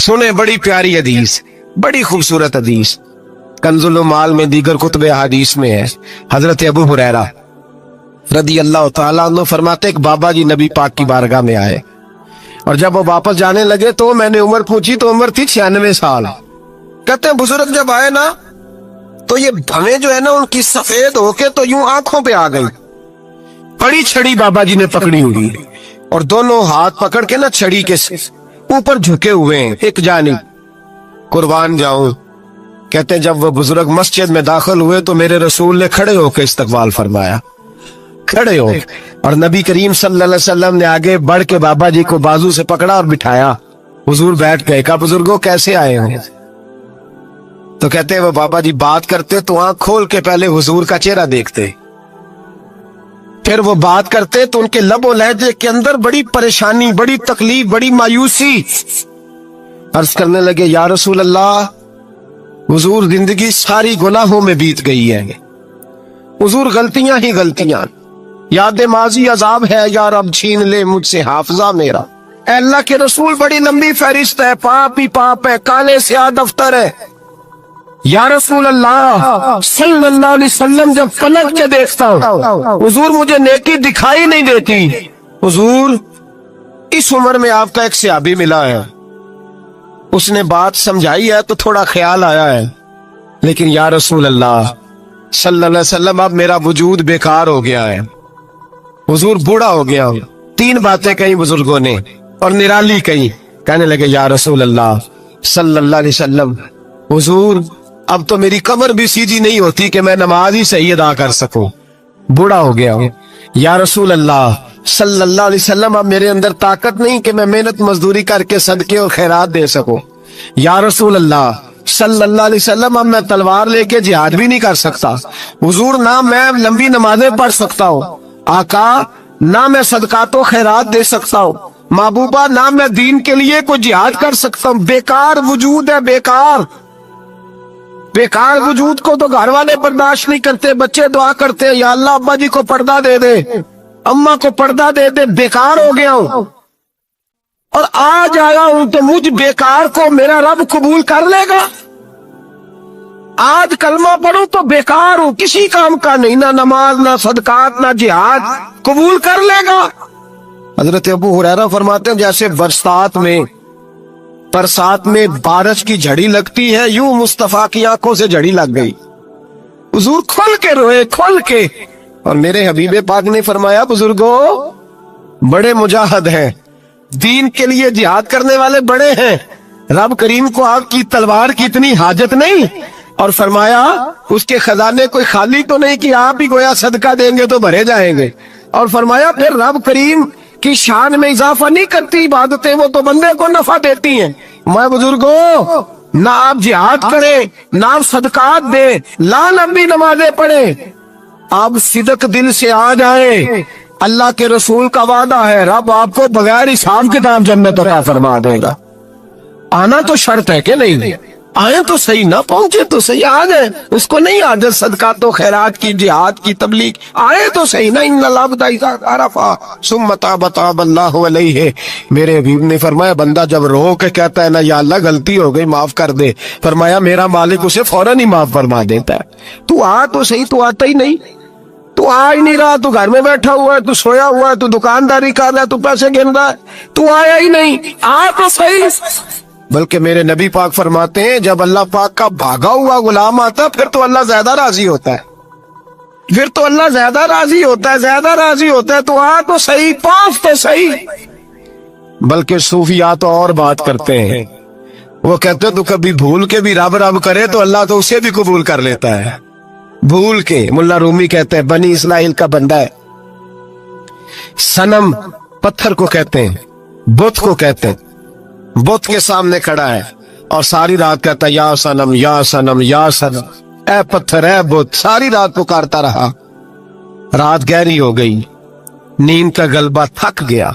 सुने बड़ी प्यारी हदीस, बड़ी खूबसूरत हदीस, कंजुल माल में दीगर कुतुब हदीस में है। हजरत अबू हुरैरा रदी अल्लाह तआला अन्हु फरमाते एक बाबा जी नबी पाक की बारगाह में आए और जब वो वापस जाने लगे तो मैंने उम्र पूछी तो उम्र थी 96 साल। कहते हैं बुजुर्ग जब आए ना तो ये भवें जो है ना उनकी सफेद होके तो यूं आंखों पे आ गई। बड़ी छड़ी बाबा जी ने पकड़ी हुई और दोनों हाथ पकड़ के ना छड़ी के ऊपर झुके हुए हैं एक जानिब। कुर्बान जाऊं, कहते हैं जब वो बुजुर्ग मस्जिद में दाखिल हुए तो मेरे रसूल ने खड़े होकर इस्तकबाल फरमाया, खड़े हो, और नबी करीम सल्लल्लाहु अलैहि वसल्लम ने आगे बढ़ के बाबा जी को बाजू से पकड़ा और बिठाया। हुजूर बैठ गए। कहा बुजुर्गों कैसे आए हो? तो कहते हैं वो बाबा जी बात करते तो आंख खोल के पहले हुजूर का चेहरा देखते, फिर वो बात करते तो उनके लबो लहजे के अंदर बड़ी परेशानी, बड़ी तकलीफ, बड़ी मायूसी। अर्ज करने लगे या रसूल अल्लाह, हुजूर जिंदगी सारी गुनाहों में बीत गई है, हुजूर गलतियां ही गलतियां, याद माजी अजाब है यार, अब छीन ले मुझसे हाफजा मेरा। अल्लाह के रसूल बड़ी लंबी फहरिस्त है, पाप ही पाप है, काले स्याह दफ्तर है। या रसूल अल्लाह सल्लल्लाहु अलैहि वसल्लम जब पलक के देखता हूँ हुजूर मुझे नेकी दिखाई नहीं देती। हुजूर इस उम्र में आपका एक सहाबी मिला है, उसने बात समझाई है तो थोड़ा ख्याल आया है, लेकिन या रसूल अल्लाह सल्लल्लाहु अलैहि वसल्लम अब मेरा वजूद बेकार हो गया है, हुजूर बूढ़ा हो गया हूँ। 3 बातें कही बुजुर्गों ने और निराली कही। कहने लगे या रसूल अल्लाह सल्लल्लाहु अलैहि वसल्लम, हुजूर अब तो मेरी कमर भी सीधी नहीं होती कि मैं नमाज ही सही अदा कर सकूं, बूढ़ा हो गया हूं। या रसूल अल्लाह सल्लल्लाहु अलैहि वसल्लम अब मेरे अंदर ताकत नहीं कि मैं मेहनत मजदूरी करके सदके और खैरात दे सकूं। या रसूल अल्लाह सल्लल्लाहु अलैहि वसल्लम अब मैं तलवार लेके जिहाद भी नहीं कर सकता। हुजूर ना मैं लंबी नमाजें पढ़ सकता हूँ आका, ना मैं सदकातो खैरात दे सकता हूँ महबूबा, ना मैं दीन के लिए कोई जिहाद कर सकता हूँ। बेकार वजूद है, बेकार बेकार वजूद को तो घर वाले बर्दाश्त नहीं करते, बच्चे दुआ करते हैं या अल्लाह अब्बा जी को पर्दा दे दे, अम्मा को पर्दा दे दे, बेकार हो गया हूं और आज आया हूं तो मुझ बेकार को मेरा रब कबूल कर लेगा। आज कलमा पढ़ो तो बेकार हूं, किसी काम का नहीं, ना नमाज ना सदकात ना जिहाद, कबूल कर लेगा। हजरत अबू हुरैरा फरमाते हैं जैसे बरसात में बारिश की झड़ी लगती है, यूं मुस्तफा की आंखों से झड़ी लग गई। हुजूर खोल के रोए, खोल के। और मेरे हबीबे पाक ने फरमाया बुजुर्गों बड़े मुजाहिद हैं, दीन के लिए जिहाद करने वाले बड़े हैं, रब करीम को आपकी तलवार की इतनी हाजत नहीं। और फरमाया उसके खजाने कोई खाली तो नहीं कि आप ही गोया सदका देंगे तो भरे जाएंगे। और फरमाया फिर रब करीम की शान में इजाफा नहीं करती इबादतें, वो तो बंदे को नफा देती हैं। मैं बुजुर्गों ना आप जिहाद करें, ना आप सदकात दे, ला लंबी नमाजें पढ़े, आप सिदक दिल से आ जाए, अल्लाह के रसूल का वादा है रब आपको बगैर हिसाब किताब जन्नत अता फरमा देगा। आना तो शर्त है कि नहीं, आए तो सही, ना पहुंचे तो सही, आ जाए, उसको नहीं आदत सदका तो खैरात की, जिहाद की, तबलीग, आए तो सही ना। मेरे हबीब ने फरमाया बंदा जब रो के कहता है ना या अल्लाह गलती हो गई माफ कर दे, फरमाया मेरा मालिक उसे फौरन ही माफ फरमा देता है। तू आ तो सही, तू आता ही नहीं, तू आ ही नहीं रहा, तू घर में बैठा हुआ है, तू सोया हुआ है, तू दुकानदारी कर रहा है, तू पैसे गिन रहा है, तू आया ही नहीं, आ तो सही। बल्कि मेरे नबी पाक फरमाते हैं जब अल्लाह पाक का भागा हुआ गुलाम आता फिर तो अल्लाह ज्यादा राजी होता है, फिर तो अल्लाह ज्यादा राजी होता है, ज्यादा राजी होता है। तो आ तो सही, पास तो सही। बल्कि सूफिया तो और बात करते हैं, वो कहते हैं तू कभी भूल के भी रब रब करे तो अल्लाह तो उसे भी कबूल कर लेता है, भूल के। मुल्ला रूमी कहते हैं बनी इस्राइल का बंदा है, सनम पत्थर को कहते हैं, बुत को कहते हैं, बुत के सामने खड़ा है और सारी रात कहता है या सनम या सनम या सनम, ऐ पत्थर ऐ बुत, सारी रात पुकारता रहा। रात गहरी हो गई, नींद का गलबा थक गया,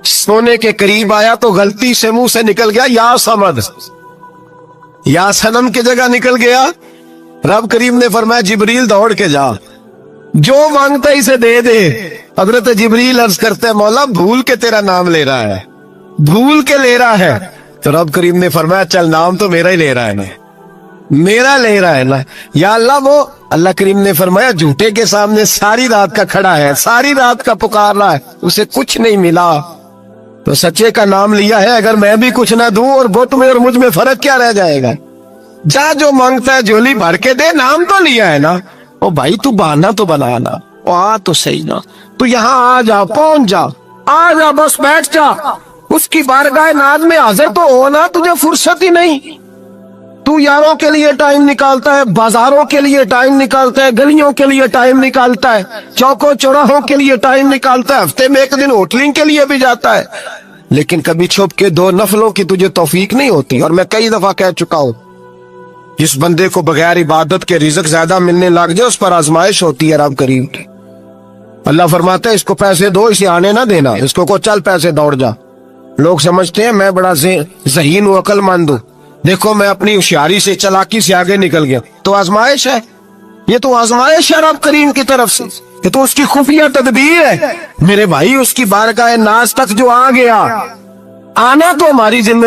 सोने के करीब आया तो गलती से मुंह से निकल गया या समद, या सनम की जगह निकल गया। रब करीम ने फरमाया जिब्रील दौड़ के जा, जो मांगता इसे दे दे। हजरत जिब्रील अर्ज करते हैं मौला भूल के तेरा नाम ले रहा है, भूल के ले रहा है, تو رب کریم نے فرمایا چل نام تو میرا ہی لے رہا ہے نا، میرا لے رہا ہے نا یا اللہ. وہ اللہ کریم نے فرمایا جھوٹے کے سامنے ساری رات کا کھڑا ہے، ساری رات کا پکار رہا ہے، اسے کچھ نہیں ملا تو سچے کا نام لیا ہے. اگر میں بھی کچھ نہ دوں اور بت میں اور مجھ میں فرق کیا رہ جائے گا؟ جا جو مانگتا ہے جھولی بھر کے دے، نام تو لیا ہے نا. او بھائی تو بہانا تو بنانا، آ تو صحیح نا، تو یہاں آ جا، پہنچ جا، آ جا، بس بیٹھ جا، اس کی بارگاہ ناز میں حاضر تو ہونا. تجھے فرصت ہی نہیں. تو یاروں کے لیے ٹائم نکالتا ہے، بازاروں کے لیے ٹائم نکالتا ہے، گلیوں کے لیے ٹائم نکالتا ہے، چوکوں چوراہوں کے لیے ٹائم نکالتا ہے، ہفتے میں ایک دن ہوٹلنگ کے لیے بھی جاتا ہے، لیکن کبھی چھپ کے 2 نفلوں کی تجھے توفیق نہیں ہوتی. اور میں کئی دفعہ کہہ چکا ہوں، جس بندے کو بغیر عبادت کے رزق زیادہ ملنے لگ جائے اس پر آزمائش ہوتی ہے رب کریم کی. اللہ فرماتا ہے اس کو پیسے دو، اسے آنے نہ دینا، اس کو چل پیسے دوڑ جا. لوگ سمجھتے ہیں میں بڑا ذہین ہوں، عقل مند ہوں، دیکھو میں اپنی ہوشیاری سے، چلاکی سے آگے نکل گیا. تو آزمائش ہے، یہ تو آزمائش ہے رب کریم کی طرف سے، یہ تو اس کی خفیہ تدبیر ہے. میرے بھائی اس کی بارگاہ ناز تک جو آ گیا، آنا تو ہماری ذمہ